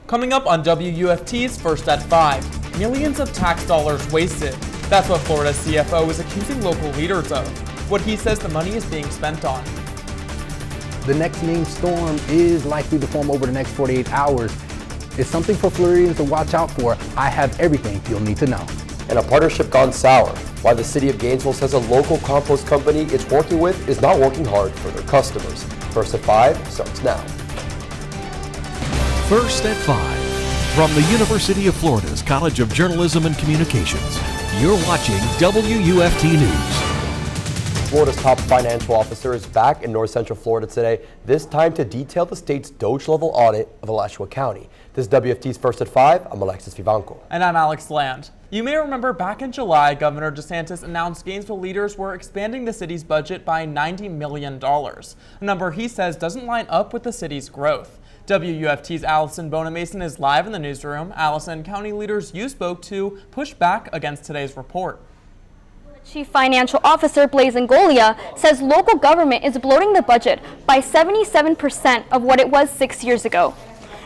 Coming up on WUFT's First at 5, millions of tax dollars wasted. That's what Florida's CFO is accusing local leaders of. What he says the money is being spent on. The next named storm is likely to form over the next 48 hours. It's something for Floridians to watch out for. I have everything you'll need to know. And a partnership gone sour. Why the city of Gainesville says a local compost company it's working with is not working hard for their customers. First at 5 starts now. First at 5. From the University of Florida's College of Journalism and Communications, you're watching WUFT News. Florida's top financial officer is back in North Central Florida today, this time to detail the state's DOGE level audit of Alachua County. This is WFT's First at 5. I'm Alexis Vivanco. And I'm Alex Land. You may remember back in July, Governor DeSantis announced Gainesville leaders were expanding the city's budget by $90 million, a number he says doesn't line up with the city's growth. WUFT's Allison Bonamason is live in the newsroom. Allison, county leaders you spoke to push back against today's report. Chief Financial Officer Blaise Ngolia says local government is bloating the budget by 77% of what it was 6 years ago.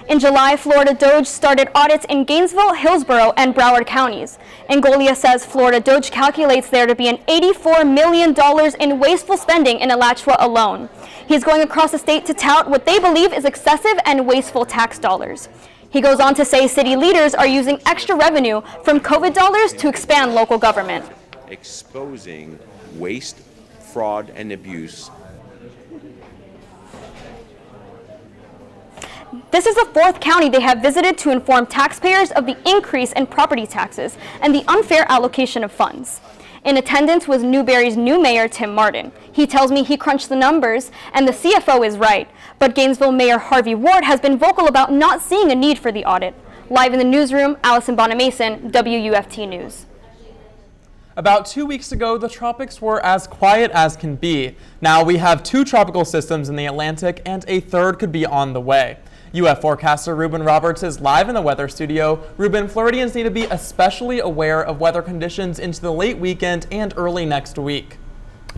In July, Florida DOGE started audits in Gainesville, Hillsborough, and Broward counties. Ngolia says Florida DOGE calculates there to be an $84 million in wasteful spending in Alachua alone. He's going across the state to tout what they believe is excessive and wasteful tax dollars. He goes on to say city leaders are using extra revenue from COVID dollars to expand local government. Exposing waste, fraud, and abuse. This is the fourth county they have visited to inform taxpayers of the increase in property taxes and the unfair allocation of funds. In attendance was Newberry's new mayor, Tim Martin. He tells me he crunched the numbers and the CFO is right, but Gainesville Mayor Harvey Ward has been vocal about not seeing a need for the audit. Live in the newsroom, Allison Bonamason, WUFT News. About 2 weeks ago, the tropics were as quiet as can be. Now we have 2 tropical systems in the Atlantic and a third could be on the way. UF forecaster Reuben Roberts is live in the weather studio. Reuben, Floridians need to be especially aware of weather conditions into the late weekend and early next week.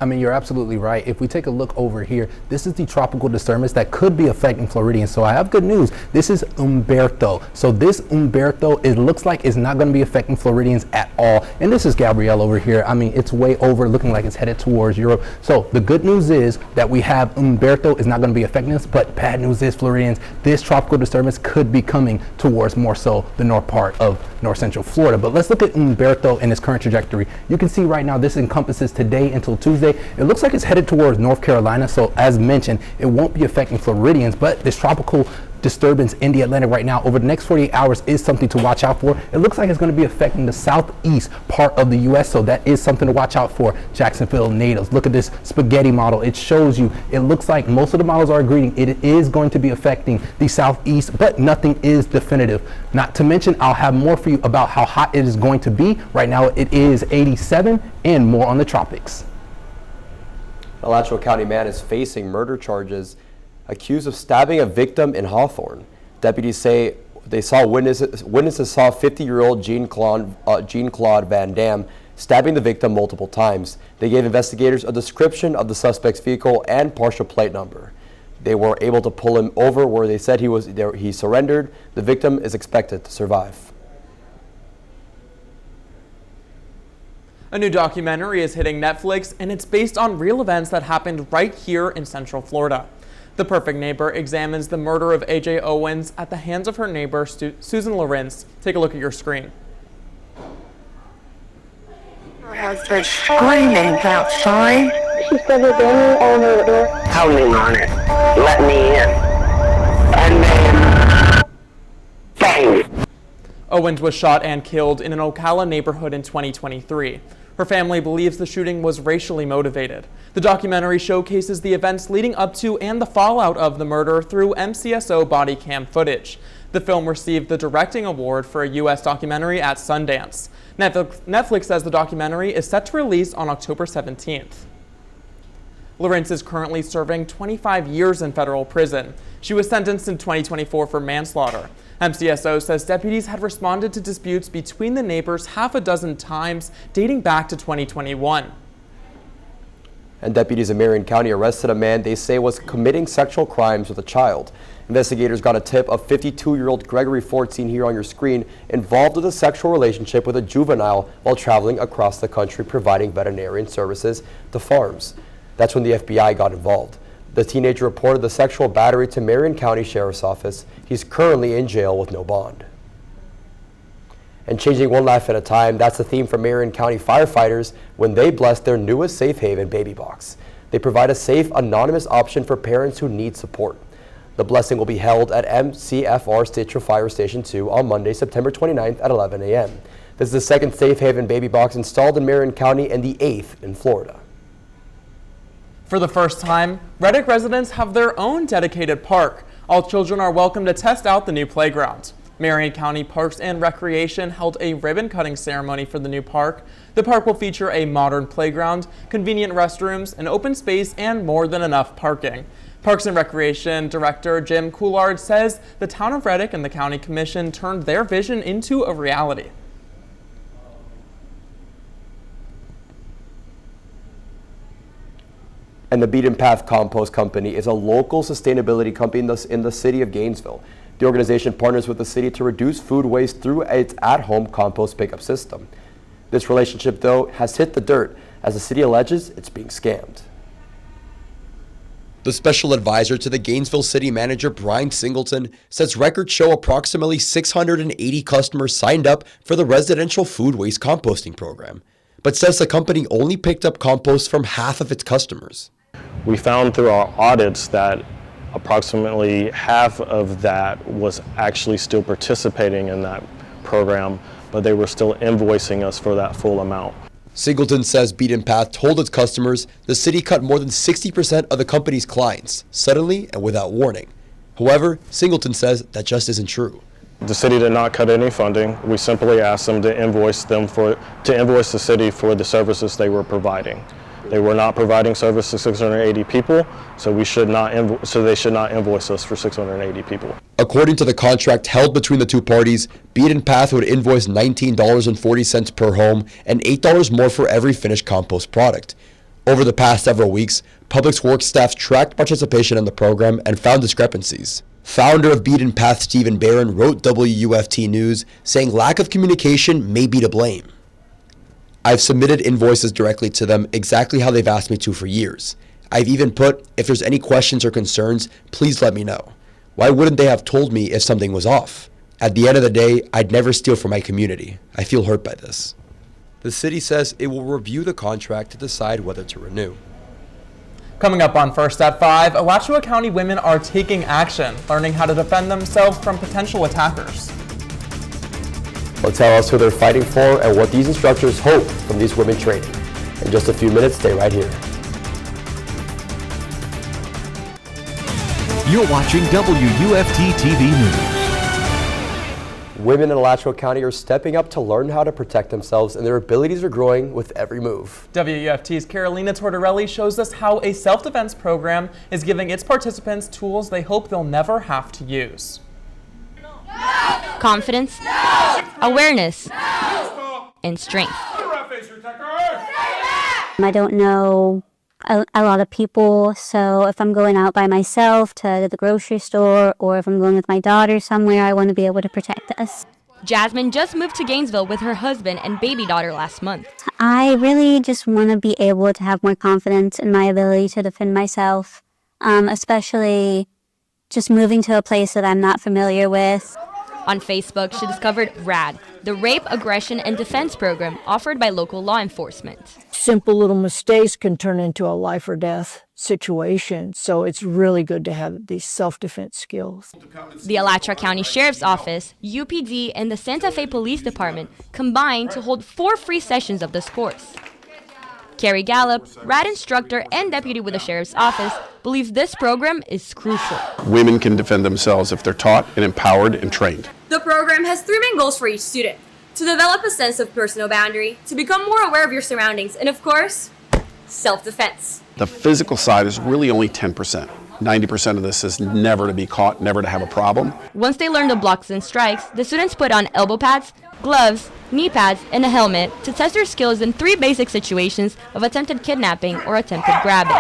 I mean, you're absolutely right. If we take a look over here, this is the tropical disturbance that could be affecting Floridians. So I have good news. This is Humberto. So this Humberto, it looks like it's not going to be affecting Floridians at all. And this is Gabrielle over here. I mean, it's way over, looking like it's headed towards Europe. So the good news is that we have Humberto is not going to be affecting us, but bad news is, Floridians, this tropical disturbance could be coming towards more so the north part of North Central Florida. But let's look at Humberto and its current trajectory. You can see right now this encompasses today until Tuesday. It looks like it's headed towards North Carolina, so as mentioned, it won't be affecting Floridians, but this tropical disturbance in the Atlantic right now over the next 48 hours is something to watch out for. It looks like it's going to be affecting the southeast part of the U.S., so that is something to watch out for, Jacksonville natives. Look at this spaghetti model. It shows you, it looks like most of the models are agreeing it is going to be affecting the southeast, but nothing is definitive. Not to mention, I'll have more for you about how hot it is going to be. Right now it is 87 and more on the tropics. Alachua County man is facing murder charges, accused of stabbing a victim in Hawthorne. Deputies say they saw witnesses saw 50-year-old Jean-Claude Van Dam stabbing the victim multiple times. They gave investigators a description of the suspect's vehicle and partial plate number. They were able to pull him over where they said he surrendered. The victim is expected to survive. A new documentary is hitting Netflix, and it's based on real events that happened right here in Central Florida. The Perfect Neighbor examines the murder of A.J. Owens at the hands of her neighbor, Susan Lawrence. Take a look at your screen. Her husband screaming outside. She said her family all over the door. Pounding on it. Let me in. And then bang. Owens was shot and killed in an Ocala neighborhood in 2023. Her family believes the shooting was racially motivated. The documentary showcases the events leading up to and the fallout of the murder through MCSO body cam footage. The film received the Directing Award for a U.S. documentary at Sundance. Netflix says the documentary is set to release on October 17th. Lawrence is currently serving 25 years in federal prison. She was sentenced in 2024 for manslaughter. MCSO says deputies had responded to disputes between the neighbors half a dozen times dating back to 2021. And deputies in Marion County arrested a man they say was committing sexual crimes with a child. Investigators got a tip of 52-year-old Gregory 14 here on your screen involved with a sexual relationship with a juvenile while traveling across the country providing veterinarian services to farms. That's when the FBI got involved. The teenager reported the sexual battery to Marion County Sheriff's Office. He's currently in jail with no bond. And changing one life at a time, that's the theme for Marion County firefighters when they bless their newest Safe Haven baby box. They provide a safe, anonymous option for parents who need support. The blessing will be held at MCFR Stitcher Fire Station 2 on Monday, September 29th at 11 a.m. This is the second Safe Haven baby box installed in Marion County and the 8th in Florida. For the first time, Reddick residents have their own dedicated park. All children are welcome to test out the new playground. Marion County Parks and Recreation held a ribbon cutting ceremony for the new park. The park will feature a modern playground, convenient restrooms, an open space, and more than enough parking. Parks and Recreation Director Jim Coulard says the town of Reddick and the County Commission turned their vision into a reality. And the Beaten Path Compost Company is a local sustainability company in the city of Gainesville. The organization partners with the city to reduce food waste through its at-home compost pickup system. This relationship, though, has hit the dirt as the city alleges it's being scammed. The special advisor to the Gainesville city manager, Brian Singleton, says records show approximately 680 customers signed up for the residential food waste composting program, but says the company only picked up compost from half of its customers. We found through our audits that approximately half of that was actually still participating in that program, but they were still invoicing us for that full amount. Singleton says Beaten Path told its customers the city cut more than 60% of the company's clients, suddenly and without warning. However, Singleton says that just isn't true. The city did not cut any funding. We simply asked them to invoice the city for the services they were providing. They were not providing service to 680 people, so they should not invoice us for 680 people. According to the contract held between the two parties, Beaten Path would invoice $19.40 per home and $8 more for every finished compost product. Over the past several weeks, Public Works staff tracked participation in the program and found discrepancies. Founder of Beaten Path, Stephen Barron, wrote WUFT News, saying lack of communication may be to blame. I've submitted invoices directly to them exactly how they've asked me to for years. I've even put, if there's any questions or concerns, please let me know. Why wouldn't they have told me if something was off? At the end of the day, I'd never steal from my community. I feel hurt by this. The city says it will review the contract to decide whether to renew. Coming up on First at 5, Alachua County women are taking action, learning how to defend themselves from potential attackers. They'll tell us who they're fighting for and what these instructors hope from these women training. In just a few minutes, stay right here. You're watching WUFT-TV News. Women in Alachua County are stepping up to learn how to protect themselves, and their abilities are growing with every move. WUFT's Carolina Tortorelli shows us how a self-defense program is giving its participants tools they hope they'll never have to use. Confidence, awareness, and strength. I don't know a lot of people, so if I'm going out by myself to the grocery store or if I'm going with my daughter somewhere, I want to be able to protect us. Jasmine just moved to Gainesville with her husband and baby daughter last month. I really just want to be able to have more confidence in my ability to defend myself, especially just moving to a place that I'm not familiar with. On Facebook, she discovered RAD, the Rape, Aggression, and Defense program offered by local law enforcement. Simple little mistakes can turn into a life or death situation, so it's really good to have these self-defense skills. The Alachua County Sheriff's Office, UPD, and the Santa Fe Police Department combined to hold 4 free sessions of this course. Carrie Gallup, RAD instructor and deputy with the Sheriff's Office, believes this program is crucial. Women can defend themselves if they're taught and empowered and trained. The program has 3 main goals for each student: to develop a sense of personal boundary, to become more aware of your surroundings, and of course, self-defense. The physical side is really only 10%. 90% of this is never to be caught, never to have a problem. Once they learn the blocks and strikes, the students put on elbow pads, gloves, knee pads, and a helmet to test their skills in 3 basic situations of attempted kidnapping or attempted grabbing.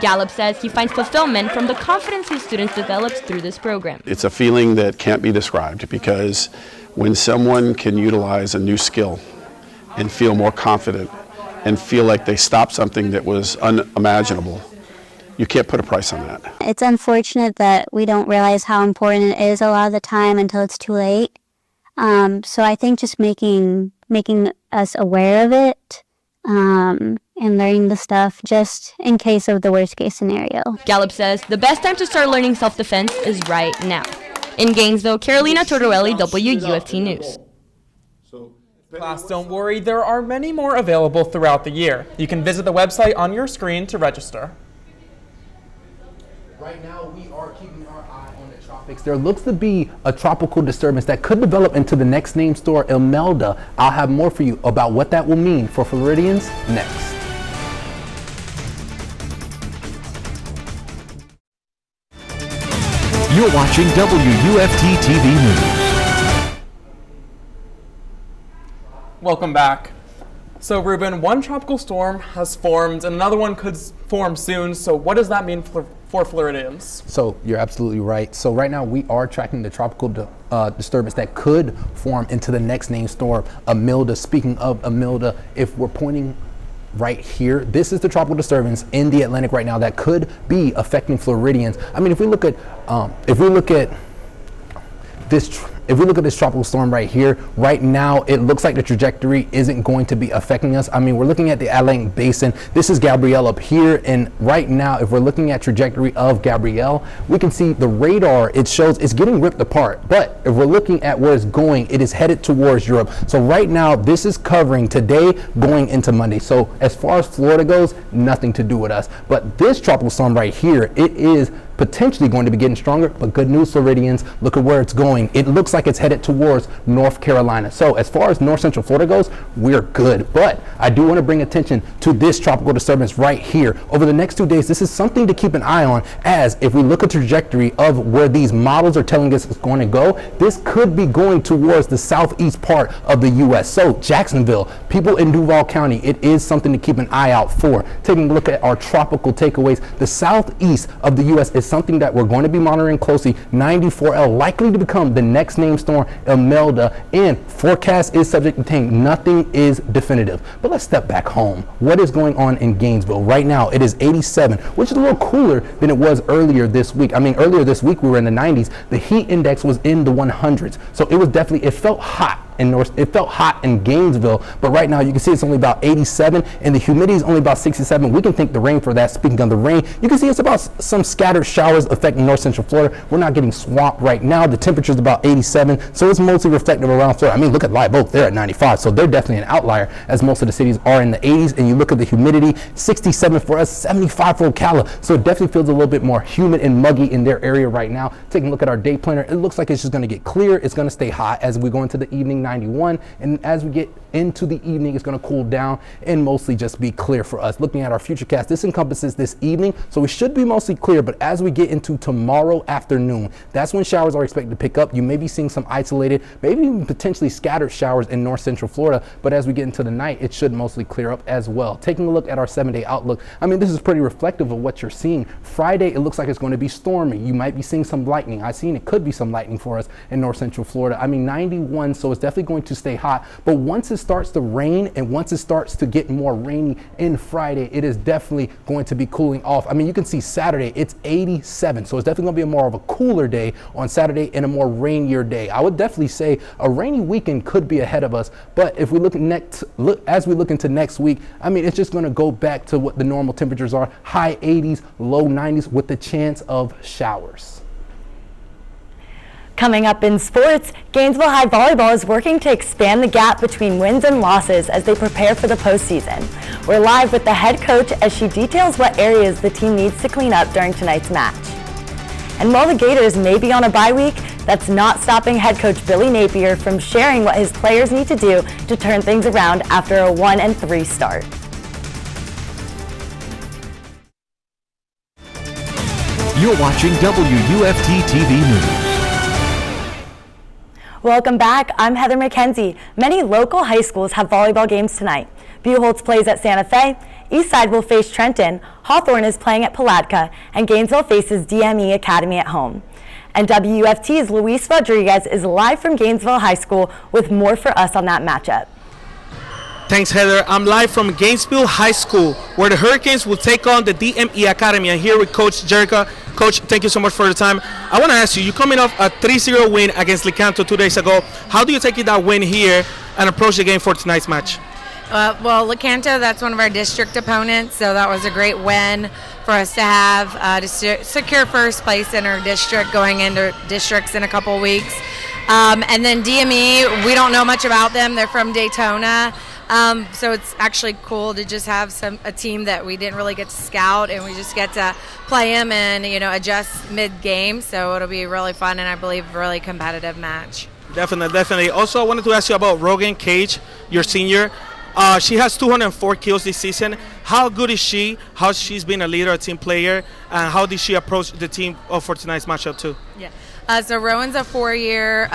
Gallup says he finds fulfillment from the confidence his students develop through this program. It's a feeling that can't be described, because when someone can utilize a new skill and feel more confident and feel like they stopped something that was unimaginable, you can't put a price on that. It's unfortunate that we don't realize how important it is a lot of the time until it's too late. So I think just making us aware of it and learning the stuff just in case of the worst case scenario. Gallup says the best time to start learning self-defense is right now. In Gainesville, Carolina Tortorelli, WUFT News. Class, don't worry, there are many more available throughout the year. You can visit the website on your screen to register. Right now, we are keeping our eye on the tropics. There looks to be a tropical disturbance that could develop into the next named storm, Imelda. I'll have more for you about what that will mean for Floridians next. You're watching WUFT-TV News. Welcome back. So Reuben, one tropical storm has formed and another one could form soon. So what does that mean for Floridians? So you're absolutely right. So right now we are tracking the tropical disturbance that could form into the next named storm, Imelda. Speaking of Imelda, if we're pointing right here, this is the tropical disturbance in the Atlantic right now that could be affecting Floridians. I mean, if we look at this tropical storm right here, right now it looks like the trajectory isn't going to be affecting us. I mean, we're looking at the Atlantic Basin. This is Gabrielle up here, and right now if we're looking at trajectory of Gabrielle, we can see the radar, it shows it's getting ripped apart. But if we're looking at where it's going, it is headed towards Europe. So right now this is covering today going into Monday. So as far as Florida goes, nothing to do with us. But this tropical storm right here, it is potentially going to be getting stronger, but good news, Floridians, look at where it's going. It looks like it's headed towards North Carolina. So as far as North Central Florida goes, we're good. But I do want to bring attention to this tropical disturbance right here. Over the next 2 days, this is something to keep an eye on, as if we look at the trajectory of where these models are telling us it's going to go, this could be going towards the southeast part of the U.S. So Jacksonville, people in Duval County, it is something to keep an eye out for. Taking a look at our tropical takeaways, the southeast of the U.S. is something that we're going to be monitoring closely. 94L likely to become the next named storm, Imelda, and forecast is subject to change. Nothing is definitive. But let's step back home. What is going on in Gainesville? Right now it is 87, which is a little cooler than it was earlier this week. I mean, earlier this week we were in the 90s. The heat index was in the 100s. So it was definitely, it felt hot. It felt hot in Gainesville, but right now you can see it's only about 87 and the humidity is only about 67. We can thank the rain for that. Speaking of the rain, you can see it's about some scattered showers affecting North Central Florida. We're not getting swamped right now. The temperature is about 87, so it's mostly reflective around Florida. I mean, look at Live Oak, they're at 95, so they're definitely an outlier, as most of the cities are in the 80s. And you look at the humidity, 67 for us, 75 for Ocala, so it definitely feels a little bit more humid and muggy in their area right now. Taking a look at our day planner, it looks like it's just going to get clear. It's going to stay hot as we go into the evening, 91, and as we get into the evening, it's going to cool down and mostly just be clear for us. Looking at our futurecast, this encompasses this evening, so we should be mostly clear. But as we get into tomorrow afternoon, that's when showers are expected to pick up. You may be seeing some isolated, maybe even potentially scattered showers in North Central Florida, but as we get into the night, it should mostly clear up as well. Taking a look at our 7-day outlook, I mean, this is pretty reflective of what you're seeing. Friday, it looks like it's going to be stormy. You might be seeing some lightning. I've seen it could be some lightning for us in North Central Florida. I mean, 91, so it's definitely going to stay hot. But once it starts to rain and once it starts to get more rainy in Friday, it is definitely going to be cooling off. I mean, you can see Saturday, it's 87. So it's definitely going to be a more of a cooler day on Saturday and a more rainier day. I would definitely say a rainy weekend could be ahead of us. But if we as we look into next week, I mean, it's just going to go back to what the normal temperatures are, high 80s, low 90s with the chance of showers. Coming up in sports, Gainesville High Volleyball is working to expand the gap between wins and losses as they prepare for the postseason. We're live with the head coach as she details what areas the team needs to clean up during tonight's match. And while the Gators may be on a bye week, that's not stopping head coach Billy Napier from sharing what his players need to do to turn things around after a 1-3 start. You're watching WUFT-TV News. Welcome back. I'm Heather McKenzie. Many local high schools have volleyball games tonight. Buchholz plays at Santa Fe, Eastside will face Trenton, Hawthorne is playing at Palatka, and Gainesville faces DME Academy at home. And WUFT's Luis Rodriguez is live from Gainesville High School with more for us on that matchup. Thanks, Heather. I'm live from Gainesville High School, where the Hurricanes will take on the DME Academy. I'm here with Coach Jerica. Coach, thank you so much for the time. I want to ask you, you're coming off a 3-0 win against Lecanto 2 days ago. How do you take that win here and approach the game for tonight's match? Well, Lecanto, that's one of our district opponents, so that was a great win for us to have to secure first place in our district going into districts in a couple of weeks. And then DME, we don't know much about them. They're from Daytona. So it's actually cool to just have a team that we didn't really get to scout, and we just get to play them and adjust mid-game. So it'll be really fun and I believe a really competitive match. Definitely. Also, I wanted to ask you about Rogan Cage, your senior. She has 204 kills this season. How good is she? How she's been a leader, a team player, and how did she approach the team for tonight's matchup too? Yeah. So Rowan's a 4-year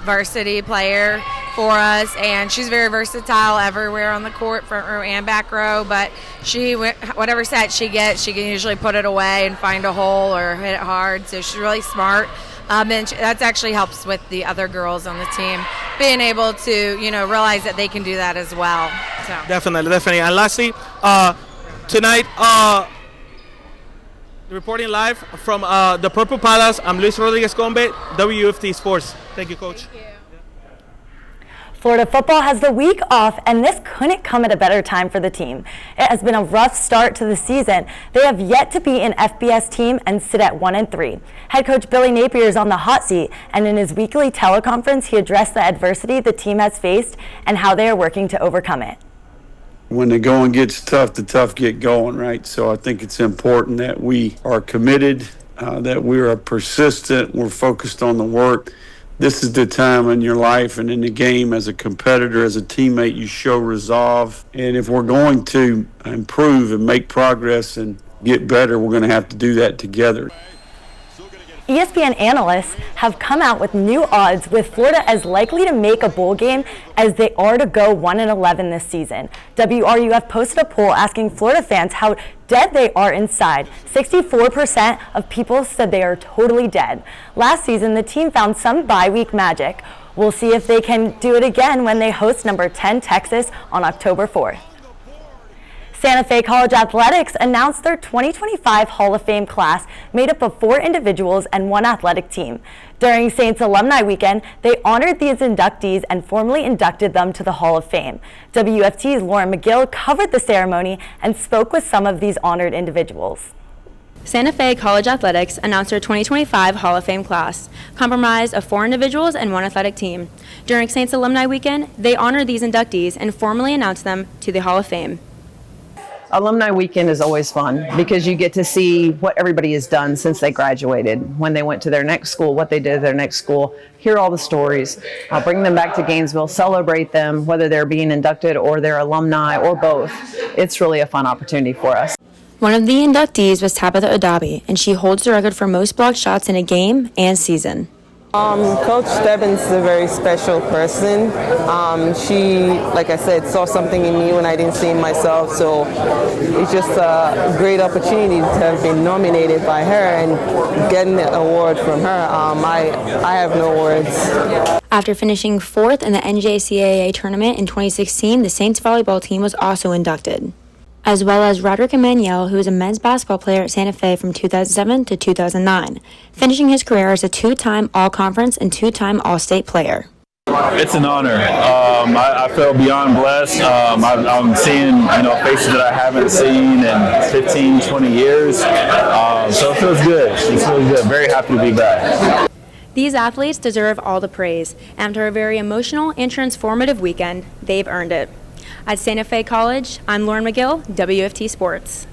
varsity player for us, and she's very versatile everywhere on the court, front row and back row. But she, whatever set she gets, she can usually put it away and find a hole or hit it hard. So she's really smart. And that actually helps with the other girls on the team being able to, realize that they can do that as well. So. Definitely. And lastly, tonight, reporting live from the Purple Palace, I'm Luis Rodriguez-Combe, WUFT Sports. Thank you, Coach. Thank you. Florida football has the week off, and this couldn't come at a better time for the team. It has been a rough start to the season. They have yet to be an FBS team and sit at 1-3. Head coach Billy Napier is on the hot seat, and in his weekly teleconference, he addressed the adversity the team has faced and how they are working to overcome it. When the going gets tough, the tough get going, right? So I think it's important that we are committed, that we are persistent, we're focused on the work. This is the time in your life and in the game as a competitor, as a teammate, you show resolve. And if we're going to improve and make progress and get better, we're going to have to do that together. ESPN analysts have come out with new odds with Florida as likely to make a bowl game as they are to go 1-11 this season. WRUF posted a poll asking Florida fans how dead they are inside. 64% of people said they are totally dead. Last season, the team found some bye-week magic. We'll see if they can do it again when they host number 10 Texas on October 4th. Santa Fe College Athletics announced their 2025 Hall of Fame class made up of 4 individuals and 1 athletic team. During Saints Alumni Weekend, they honored these inductees and formally inducted them to the Hall of Fame. WFT's Lauren McGill covered the ceremony and spoke with some of these honored individuals. Santa Fe College Athletics announced their 2025 Hall of Fame class, comprised of 4 individuals and 1 athletic team. During Saints Alumni Weekend, they honored these inductees and formally announced them to the Hall of Fame. Alumni Weekend is always fun because you get to see what everybody has done since they graduated, when they went to their next school, what they did at their next school, hear all the stories, bring them back to Gainesville, celebrate them, whether they're being inducted or they're alumni or both. It's really a fun opportunity for us. One of the inductees was Tabitha Adabi, and she holds the record for most blocked shots in a game and season. Coach Stebbins is a very special person. She, like I said, saw something in me when I didn't see it myself, so it's just a great opportunity to have been nominated by her and getting the award from her. I have no words. After finishing 4th in the NJCAA tournament in 2016, the Saints volleyball team was also inducted, as well as Roderick Emanuel, who was a men's basketball player at Santa Fe from 2007 to 2009, finishing his career as a 2-time All-Conference and 2-time All-State player. It's an honor. I feel beyond blessed. I'm seeing faces that I haven't seen in 15, 20 years. So it feels good. It feels good. Very happy to be back. These athletes deserve all the praise. After a very emotional and transformative weekend, they've earned it. At Santa Fe College, I'm Lauren McGill, WFT Sports.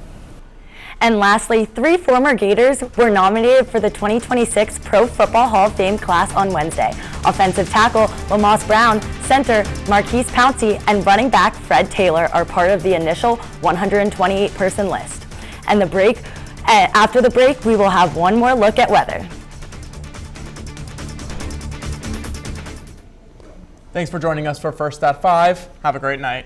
And lastly, 3 former Gators were nominated for the 2026 Pro Football Hall of Fame class on Wednesday. Offensive tackle Lamoss Brown, center Marquise Pouncey, and running back Fred Taylor are part of the initial 128-person list. And after the break, we will have one more look at weather. Thanks for joining us for First at 5. Have a great night.